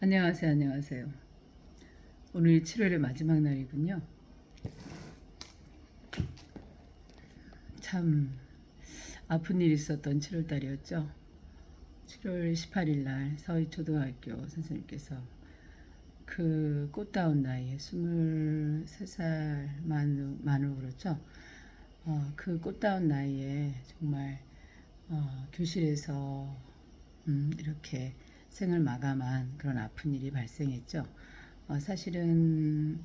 안녕하세요. 안녕하세요. 오늘 7월의 마지막 날이군요. 참 아픈 일이 있었던 7월 달이었죠. 7월 18일 날 서희초등학교 선생님께서 그 꽃다운 나이에 23살 만으로 그렇죠. 그 꽃다운 나이에 정말 교실에서 이렇게 생을 마감한 그런 아픈 일이 발생했죠. 사실은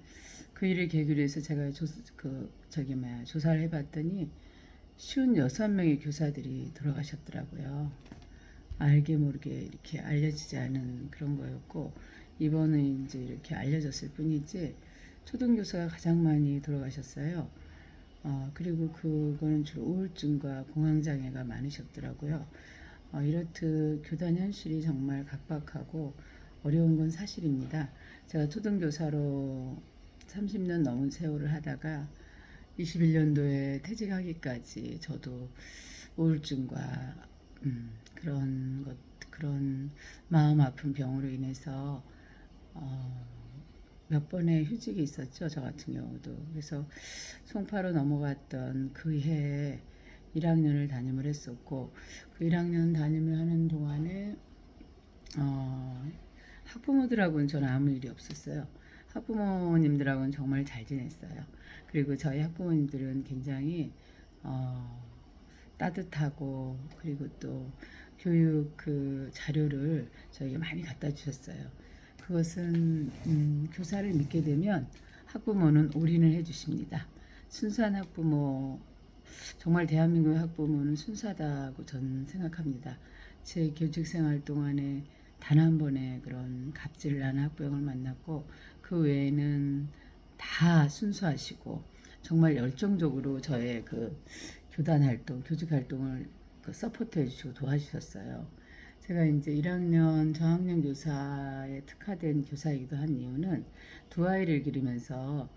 그 일을 계기로 해서 제가 조사를 해봤더니 56명의 교사들이 돌아가셨더라고요. 알게 모르게 이렇게 알려지지 않은 그런 거였고, 이번은 이제 이렇게 알려졌을 뿐이지 초등교사가 가장 많이 돌아가셨어요. 그리고 그거는 주로 우울증과 공황장애가 많으셨더라고요. 이렇듯 교단 현실이 정말 각박하고 어려운 건 사실입니다. 제가 초등교사로 30년 넘은 세월을 하다가 21년도에 퇴직하기까지 저도 우울증과 그런 마음 아픈 병으로 인해서 어, 몇 번의 휴직이 있었죠. 저 같은 경우도. 그래서 송파로 넘어갔던 그 해에 1학년을 담임을 했었고, 그 1학년 담임을 하는 동안에 학부모들하고는 저는 아무 일이 없었어요. 학부모님들하고는 정말 잘 지냈어요. 그리고 저희 학부모님들은 굉장히 어, 따뜻하고, 그리고 또 교육 그 자료를 저에게 많이 갖다 주셨어요. 그것은 교사를 믿게 되면 학부모는 올인을 해주십니다. 순수한 학부모, 정말 대한민국의 학부모는 순수하다고 저는 생각합니다. 제 교직 생활 동안에 단 한 번의 그런 갑질을 하는 학부형을 만났고, 그 외에는 다 순수하시고 정말 열정적으로 저의 그 교단 활동, 교직 활동을 서포트 해주시고 도와주셨어요. 제가 이제 1학년 저학년 교사에 특화된 교사이기도 한 이유는 두 아이를 기르면서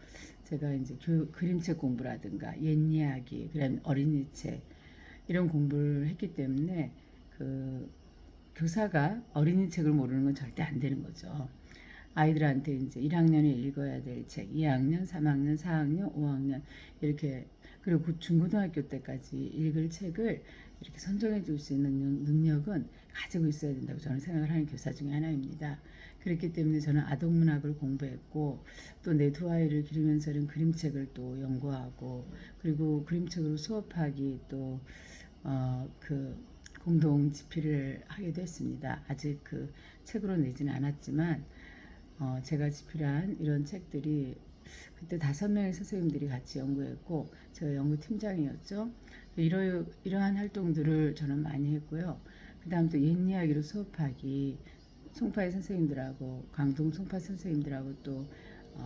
제가 이제 그림책 공부라든가 옛 이야기, 그다음 어린이책 이런 공부를 했기 때문에 그 교사가 어린이책을 모르는 건 절대 안 되는 거죠. 아이들한테 이제 1학년에 읽어야 될 책, 2학년, 3학년, 4학년, 5학년 이렇게, 그리고 중고등학교 때까지 읽을 책을 이렇게 선정해 줄 수 있는 능력은 가지고 있어야 된다고 저는 생각을 하는 교사 중에 하나입니다. 그렇기 때문에 저는 아동문학을 공부했고, 또 내 두 아이를 기르면서는 그림책을 또 연구하고, 그리고 그림책으로 수업하기, 또 그 공동 집필을 하게 됐습니다. 아직 그 책으로 내지는 않았지만 제가 집필한 이런 책들이 그때 5명의 선생님들이 같이 연구했고, 제가 연구팀장이었죠. 이러한 활동들을 저는 많이 했고요. 그 다음 또 옛 이야기로 수업하기, 송파의 선생님들하고, 강동 송파 선생님들하고 또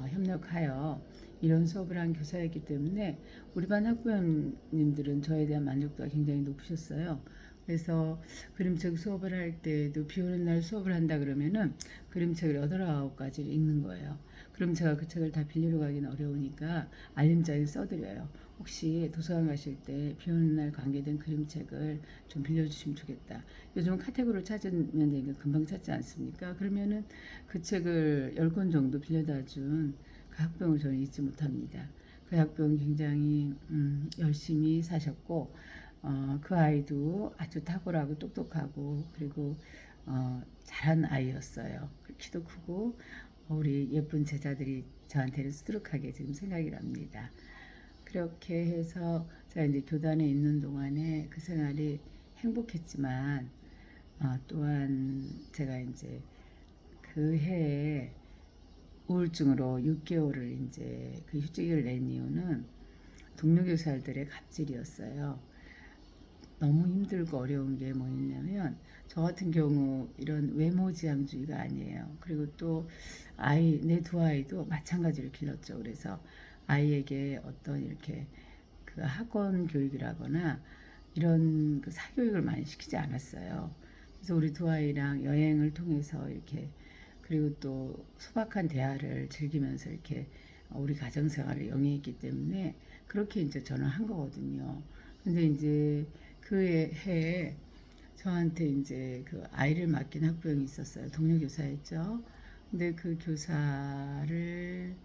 협력하여 이런 수업을 한 교사였기 때문에 우리 반 학부모님들은 저에 대한 만족도가 굉장히 높으셨어요. 그래서 그림책 수업을 할 때도 비 오는 날 수업을 한다 그러면은 그림책을 8, 9가지를 읽는 거예요. 그럼 제가 그 책을 다 빌리러 가기는 어려우니까 알림장에 써드려요. 혹시 도서관 가실 때 비 오는 날 관계된 그림책을 좀 빌려주시면 좋겠다. 요즘 카테고리를 찾으면 되니까 금방 찾지 않습니까? 그러면은 그 책을 10권 정도 빌려다 준 그 학병을 저는 잊지 못합니다. 그 학병 굉장히 열심히 사셨고, 그 아이도 아주 탁월하고 똑똑하고, 그리고 잘한 아이였어요. 키도 크고 우리 예쁜 제자들이 저한테는 수두룩하게 지금 생각이 납니다. 그렇게 해서 제가 이제 교단에 있는 동안에 그 생활이 행복했지만, 또한 제가 이제 그 해에 우울증으로 6개월을 이제 그 휴직을 낸 이유는 동료 교사들의 갑질이었어요. 너무 힘들고 어려운 게 뭐였냐면, 저 같은 경우 이런 외모지향주의가 아니에요. 그리고 또 내 두 아이도 마찬가지로 길렀죠. 그래서 아이에게 어떤 이렇게 그 학원 교육이라거나 이런 그 사교육을 많이 시키지 않았어요. 그래서 우리 두 아이랑 여행을 통해서 이렇게, 그리고 또 소박한 대화를 즐기면서 이렇게 우리 가정생활을 영위했기 때문에 그렇게 이제 저는 한 거거든요. 근데 이제 그 해에 저한테 이제 그 아이를 맡긴 학부형이 있었어요. 동료 교사였죠. 근데 그 교사를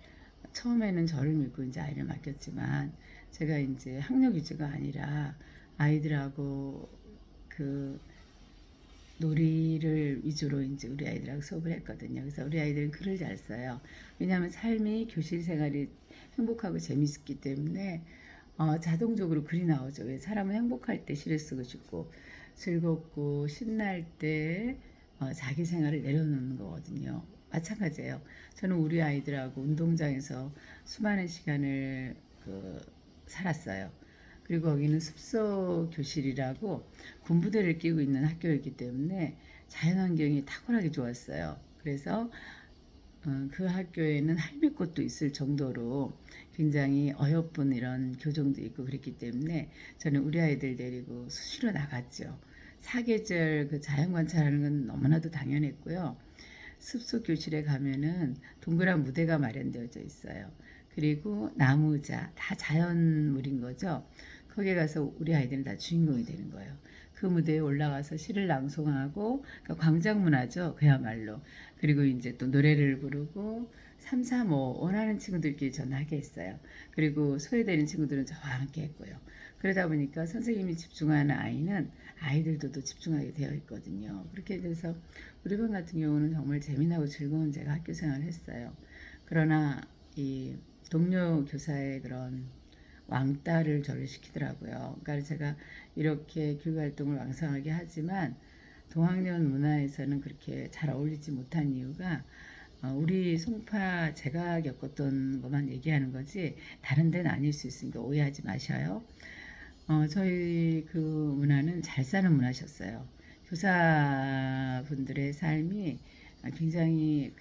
처음에는 저를 믿고 이제 아이를 맡겼지만 제가 이제 학력 위주가 아니라 아이들하고 그 놀이를 위주로 이제 우리 아이들하고 수업을 했거든요. 그래서 우리 아이들은 글을 잘 써요. 왜냐하면 삶이 교실 생활이 행복하고 재밌기 때문에 자동적으로 글이 나오죠. 왜 사람은 행복할 때 시를 쓰고 싶고 즐겁고 신날 때 자기 생활을 내려놓는 거거든요. 마찬가지예요. 저는 우리 아이들하고 운동장에서 수많은 시간을 살았어요. 그리고 거기는 습소 교실이라고 군부대를 끼고 있는 학교이기 때문에 자연환경이 탁월하게 좋았어요. 그래서 그 학교에는 할미꽃도 있을 정도로 굉장히 어여쁜 이런 교정도 있고 그랬기 때문에 저는 우리 아이들 데리고 수시로 나갔죠. 사계절 그 자연 관찰하는 건 너무나도 당연했고요. 습속 교실에 가면은 동그란 무대가 마련되어져 있어요. 그리고 나무자 다 자연물인 거죠. 거기에 가서 우리 아이들은 다 주인공이 되는 거예요. 그 무대에 올라가서 시를 낭송하고 그러니까 광장 문화죠. 그야말로. 그리고 이제 또 노래를 부르고 3, 4, 5 원하는 친구들끼리 전화하게 했어요. 그리고 소외되는 친구들은 저와 함께 했고요. 그러다 보니까 선생님이 집중하는 아이는 아이들도 또 집중하게 되어 있거든요. 그렇게 돼서 우리 반 같은 경우는 정말 재미나고 즐거운 제가 학교 생활을 했어요. 그러나 이 동료 교사의 그런 왕따를 저를 시키더라고요. 그러니까 제가 이렇게 교육활동을 왕성하게 하지만 동학년 문화에서는 그렇게 잘 어울리지 못한 이유가 우리 송파 제가 겪었던 것만 얘기하는 거지 다른 데는 아닐 수 있으니까 오해하지 마셔요. 저희 그 문화는 잘 사는 문화셨어요. 교사분들의 삶이 굉장히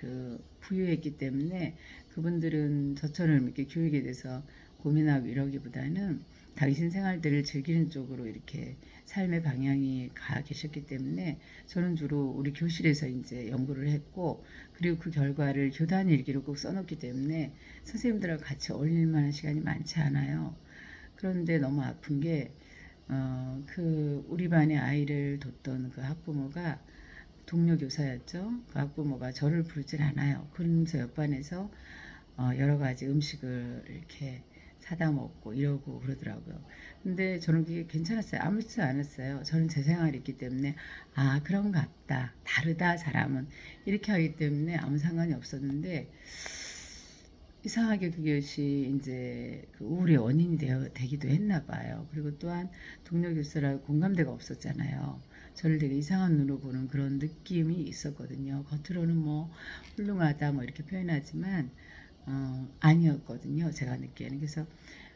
부유했기 때문에 그분들은 저처럼 이렇게 교육에 대해서 고민하고 이러기보다는 당신 생활들을 즐기는 쪽으로 이렇게 삶의 방향이 가 계셨기 때문에 저는 주로 우리 교실에서 이제 연구를 했고 그리고 그 결과를 교단 일기로 꼭 써놓기 때문에 선생님들하고 같이 어울릴 만한 시간이 많지 않아요. 그런데 너무 아픈 게, 우리 반의 아이를 뒀던 그 학부모가 동료 교사였죠. 그 학부모가 저를 부르질 않아요. 그러면서 옆반에서 여러 가지 음식을 이렇게 사다 먹고 이러고 그러더라고요. 근데 저는 그게 괜찮았어요. 아무렇지 않았어요. 저는 제 생활이 있기 때문에 그런갑다. 다르다 사람은 이렇게 하기 때문에 아무 상관이 없었는데 이상하게 그것이 이제 그 우울의 원인이 되기도 했나 봐요. 그리고 또한 동료 교수라고 공감대가 없었잖아요. 저를 되게 이상한 눈으로 보는 그런 느낌이 있었거든요. 겉으로는 뭐 훌륭하다 뭐 이렇게 표현하지만 아니었거든요. 제가 느끼에는. 그래서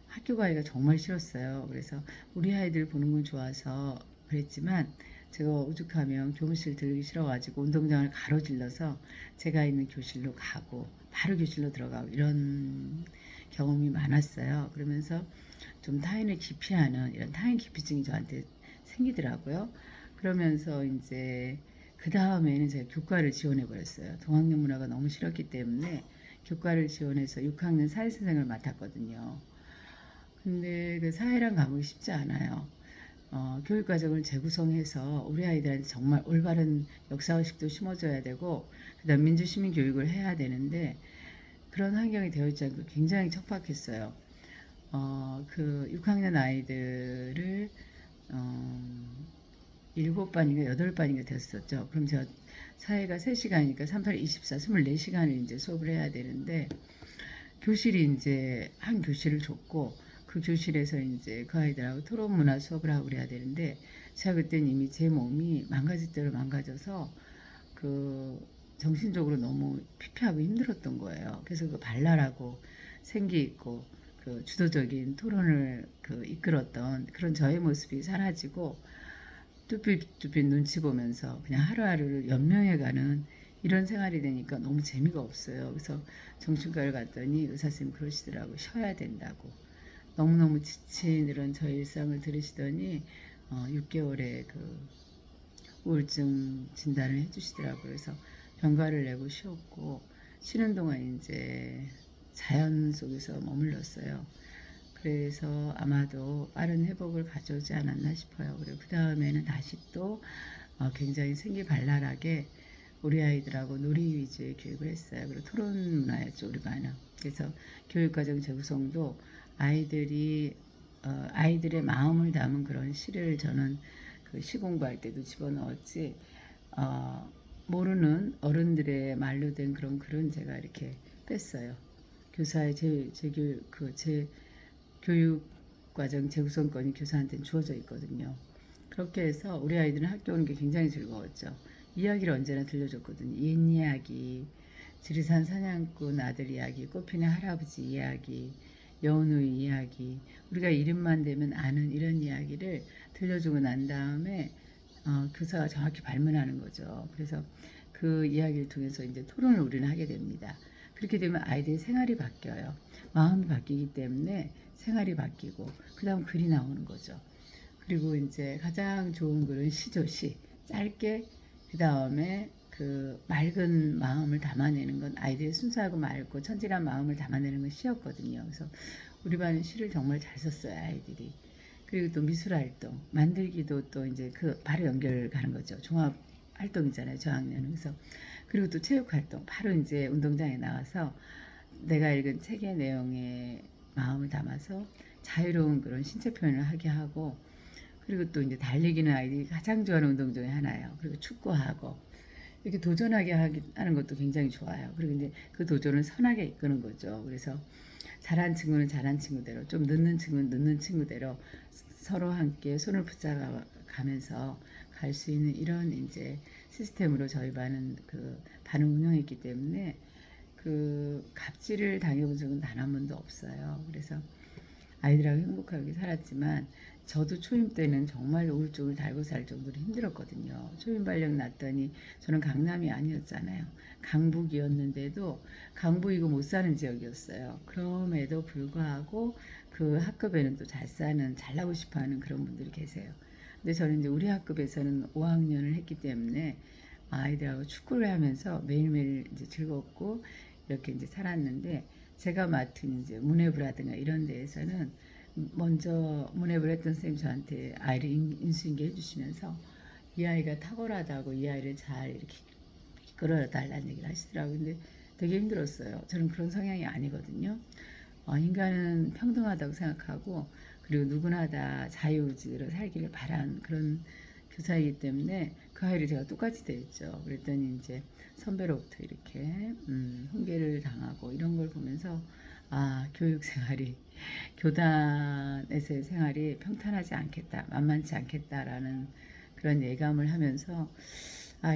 학교 가기가 정말 싫었어요. 그래서 우리 아이들 보는 건 좋아서 그랬지만 제가 오죽하면 교무실 들기 싫어가지고 운동장을 가로질러서 제가 있는 교실로 가고 바로 교실로 들어가고 이런 경험이 많았어요. 그러면서 좀 타인을 기피하는 이런 타인 기피증이 저한테 생기더라고요. 그러면서 이제 그 다음에는 제가 교과를 지원해 버렸어요. 동학년 문화가 너무 싫었기 때문에 교과를 지원해서 6학년 사회선생을 맡았거든요. 근데 그 사회란 과목이 쉽지 않아요. 교육과정을 재구성해서 우리 아이들한테 정말 올바른 역사의식도 심어줘야 되고, 그다음 민주시민 교육을 해야 되는데, 그런 환경이 되어 있지 않고 굉장히 척박했어요. 6학년 아이들을, 7반인가 8반인가 됐었죠. 그럼 제가 사회가 3시간이니까 3, 8, 24, 24시간을 이제 수업을 해야 되는데, 교실이 이제 한 교실을 줬고, 그 교실에서 이제 그 아이들하고 토론 문화 수업을 하고 그래야 되는데, 제가 그때는 이미 제 몸이 망가질 대로 망가져서, 정신적으로 너무 피폐하고 힘들었던 거예요. 그래서 발랄하고 생기 있고, 주도적인 토론을 이끌었던 그런 저의 모습이 사라지고, 뚜삣뚜삣 눈치 보면서 그냥 하루하루를 연명해가는 이런 생활이 되니까 너무 재미가 없어요. 그래서 정신과를 갔더니 의사 선생님이 그러시더라고. 쉬어야 된다고. 너무너무 지친 이런 저의 일상을 들으시더니 6개월의 우울증 진단을 해주시더라고요. 그래서 병가를 내고 쉬었고 쉬는 동안 이제 자연 속에서 머물렀어요. 그래서 아마도 빠른 회복을 가져오지 않았나 싶어요. 그리고 그 다음에는 다시 또 굉장히 생기발랄하게 우리 아이들하고 놀이 위주의 교육을 했어요. 그리고 토론 문화였죠, 우리 반은. 그래서 교육과정 재구성도 아이들이 아이들의 마음을 담은 그런 시를 저는 그 시 공부할 때도 집어넣었지, 어, 모르는 어른들의 말로 된 그런 글은 제가 이렇게 뺐어요. 교사의 제 교육 과정 재구성권이 교사한테는 주어져 있거든요. 그렇게 해서 우리 아이들은 학교 오는 게 굉장히 즐거웠죠. 이야기를 언제나 들려줬거든요. 옛 이야기, 지리산 사냥꾼 아들 이야기, 꽃피는 할아버지 이야기, 여운의 이야기, 우리가 이름만 되면 아는 이런 이야기를 들려주고 난 다음에 교사가 정확히 발문하는 거죠. 그래서 그 이야기를 통해서 이제 토론을 우리는 하게 됩니다. 그렇게 되면 아이들의 생활이 바뀌어요. 마음이 바뀌기 때문에 생활이 바뀌고 그 다음 글이 나오는 거죠. 그리고 이제 가장 좋은 글은 시죠, 시. 짧게 그 다음에 그 맑은 마음을 담아내는 건 아이들의 순수하고 맑고 천진한 마음을 담아내는 건 시였거든요. 그래서 우리 반은 시를 정말 잘 썼어요, 아이들이. 그리고 또 미술 활동, 만들기도 또 이제 그 바로 연결 가는 거죠. 종합 활동이잖아요, 저학년은. 그래서 그리고 또 체육 활동, 바로 이제 운동장에 나와서 내가 읽은 책의 내용에 마음을 담아서 자유로운 그런 신체 표현을 하게 하고, 그리고 또 이제 달리기는 아이들이 가장 좋아하는 운동 중에 하나예요. 그리고 축구하고 이렇게 도전하게 하는 것도 굉장히 좋아요. 그리고 이제 그 도전을 선하게 이끄는 거죠. 그래서 잘한 친구는 잘한 친구대로, 좀 늦는 친구는 늦는 친구대로 서로 함께 손을 붙잡아가면서 갈 수 있는 이런 이제 시스템으로 저희 반은 그 반을 운영했기 때문에 그 갑질을 당해본 적은 단 한 번도 없어요. 그래서 아이들하고 행복하게 살았지만 저도 초임 때는 정말 우울증을 달고 살 정도로 힘들었거든요. 초임 발령 났더니 저는 강남이 아니었잖아요. 강북이었는데도 강북이고 못 사는 지역이었어요. 그럼에도 불구하고 그 학급에는 또 잘 사는, 잘 나고 싶어 하는 그런 분들이 계세요. 근데 저는 이제 우리 학급에서는 5학년을 했기 때문에 아이들하고 축구를 하면서 매일매일 이제 즐겁고 이렇게 이제 살았는데, 제가 맡은 이제 문해부라든가 이런 데에서는 먼저 문해부를 했던 선생님 저한테 아이를 인수인계 해주시면서 이 아이가 탁월하다고 이 아이를 잘 이렇게 끌어달라는 얘기를 하시더라고요. 근데 되게 힘들었어요. 저는 그런 성향이 아니거든요. 인간은 평등하다고 생각하고 그리고 누구나 다 자유의지로 살기를 바란 그런 교사이기 때문에 그 아이를 제가 똑같이 대했죠. 그랬더니 이제 선배로부터 이렇게 훈계를 당하고 이런 걸 보면서 교육 생활이 교단에서의 생활이 평탄하지 않겠다, 만만치 않겠다라는 그런 예감을 하면서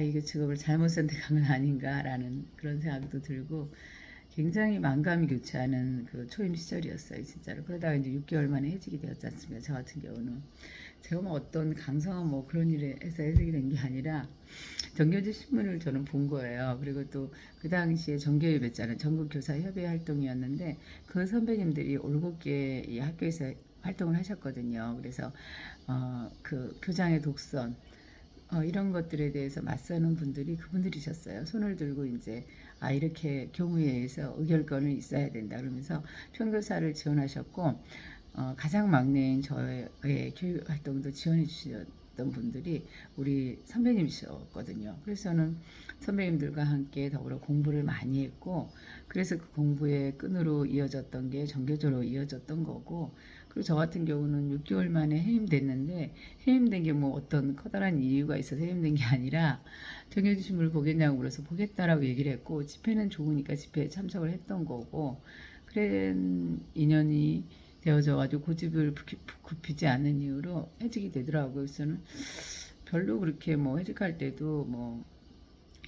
이게 직업을 잘못 선택한 건 아닌가라는 그런 생각도 들고 굉장히 만감이 교차하는 그 초임 시절이었어요, 진짜로. 그러다가 이제 6개월 만에 해직이 되었지 않습니까? 저 같은 경우는. 제가 뭐 어떤 강성한 뭐 그런 일에 해서 해직이 된 게 아니라 정교지 신문을 저는 본 거예요. 그리고 또 그 당시에 정교협이었잖아요. 전국교사협의 활동이었는데 그 선배님들이 올곧게 이 학교에서 활동을 하셨거든요. 그래서 그 교장의 독선 이런 것들에 대해서 맞서는 분들이 그분들이셨어요. 손을 들고 이제 이렇게 교무회에서 의결권을 있어야 된다 그러면서 평교사를 지원하셨고, 가장 막내인 저의 교육 활동도 지원해 주셨던 분들이 우리 선배님이셨거든요. 그래서 저는 선배님들과 함께 더불어 공부를 많이 했고, 그래서 그 공부의 끈으로 이어졌던 게 정교조로 이어졌던 거고, 그리고 저 같은 경우는 6개월 만에 해임됐는데, 해임된 게 뭐 어떤 커다란 이유가 있어서 해임된 게 아니라 정해주신 보겠냐고 물어서 보겠다라고 얘기를 했고, 집회는 좋으니까 집회에 참석을 했던 거고, 그런 인연이 되어져 가지고 고집을 굽히지 않는 이유로 해직이 되더라고요. 그래서 저는 별로 그렇게 뭐 해직할 때도 뭐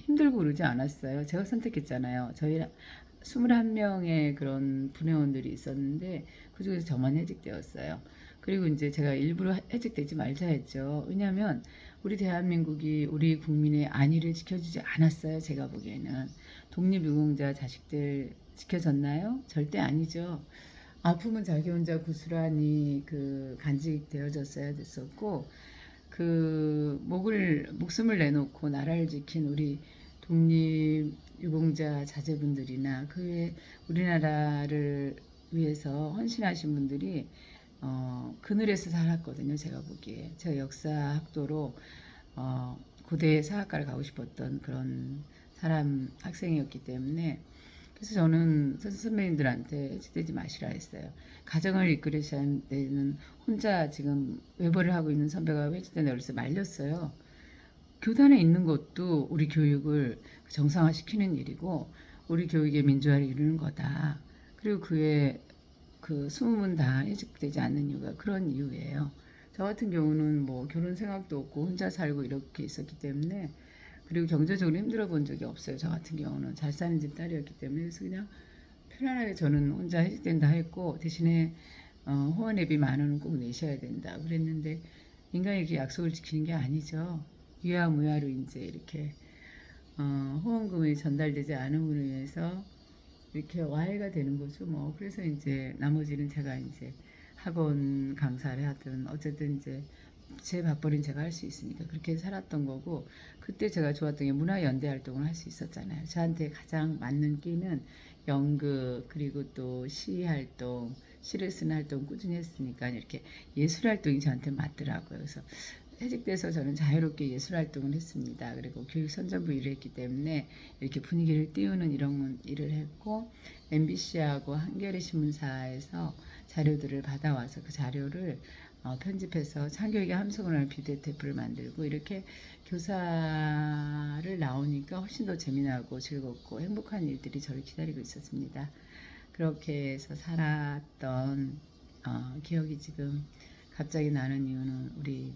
힘들고 그러지 않았어요. 제가 선택했잖아요. 저희 21명의 그런 분회원들이 있었는데 그중에서 저만 해직되었어요. 그리고 이제 제가 일부러 해직되지 말자 했죠. 왜냐하면 우리 대한민국이 우리 국민의 안위를 지켜주지 않았어요. 제가 보기에는. 독립유공자 자식들 지켜졌나요? 절대 아니죠. 아프면 자기 혼자 고스란히 그 간직되어졌어야 됐었고, 그 목숨을 내놓고 나라를 지킨 우리 독립 유공자 자제분들이나 그 외에 우리나라를 위해서 헌신하신 분들이 그늘에서 살았거든요. 제가 보기에 제가 역사 학도로 고대 사학과를 가고 싶었던 그런 사람 학생이었기 때문에 그래서 저는 선배님들한테 해직되지 마시라 했어요. 가정을 이끌으셔야 되는 혼자 지금 외벌이를 하고 있는 선배가 해직된다고 그래서 말렸어요. 교단에 있는 것도 우리 교육을 정상화시키는 일이고 우리 교육의 민주화를 이루는 거다. 그리고 그의 그 20문 다 해직되지 않는 이유가 그런 이유예요. 저 같은 경우는 뭐 결혼 생각도 없고 혼자 살고 이렇게 있었기 때문에 그리고 경제적으로 힘들어 본 적이 없어요. 저 같은 경우는 잘 사는 집 딸이었기 때문에 그래서 그냥 편안하게 저는 혼자 해직된다 했고 대신에 후원회비 10,000원은 꼭 내셔야 된다 그랬는데 인간이 이렇게 약속을 지키는 게 아니죠. 유야무야로 이제 이렇게 후원금이 전달되지 않음으로 인해서 이렇게 와해가 되는 거죠. 뭐 그래서 이제 나머지는 제가 이제 학원 강사를 하든 어쨌든 이제 제 밥벌이는 제가 할 수 있으니까 그렇게 살았던 거고 그때 제가 좋았던 게 문화연대 활동을 할 수 있었잖아요. 저한테 가장 맞는 끼는 연극 그리고 또 시 활동, 시를 쓰는 활동 꾸준히 했으니까 이렇게 예술 활동이 저한테 맞더라고요. 그래서 해직돼서 저는 자유롭게 예술 활동을 했습니다. 그리고 교육선전부 일을 했기 때문에 이렇게 분위기를 띄우는 이런 일을 했고 MBC하고 한겨레 신문사에서 자료들을 받아와서 그 자료를 편집해서 창교육의 함성을 비디오테이프를 만들고 이렇게 교사를 나오니까 훨씬 더 재미나고 즐겁고 행복한 일들이 저를 기다리고 있었습니다. 그렇게 해서 살았던 기억이 지금 갑자기 나는 이유는 우리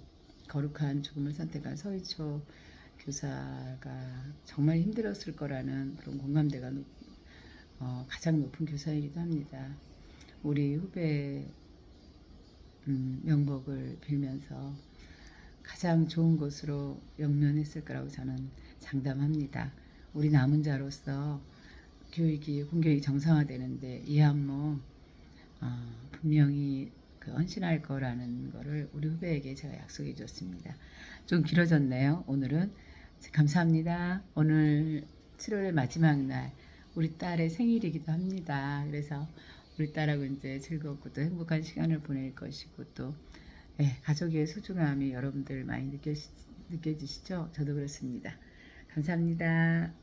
거룩한 죽음을 선택한 서희초 교사가 정말 힘들었을 거라는 그런 공감대가 가장 높은 교사이기도 합니다. 우리 후배 명복을 빌면서 가장 좋은 곳으로 영면했을 거라고 저는 장담합니다. 우리 남은 자로서 교육이 공교육이 정상화되는데 이 안목 분명히 헌신할 거라는 거를 우리 후배에게 제가 약속해 줬습니다. 좀 길어졌네요. 오늘은 감사합니다. 오늘 7월의 마지막 날 우리 딸의 생일이기도 합니다. 그래서 우리 딸하고 이제 즐겁고 또 행복한 시간을 보낼 것이고 또 가족의 소중함이 여러분들 많이 느껴지시죠? 저도 그렇습니다. 감사합니다.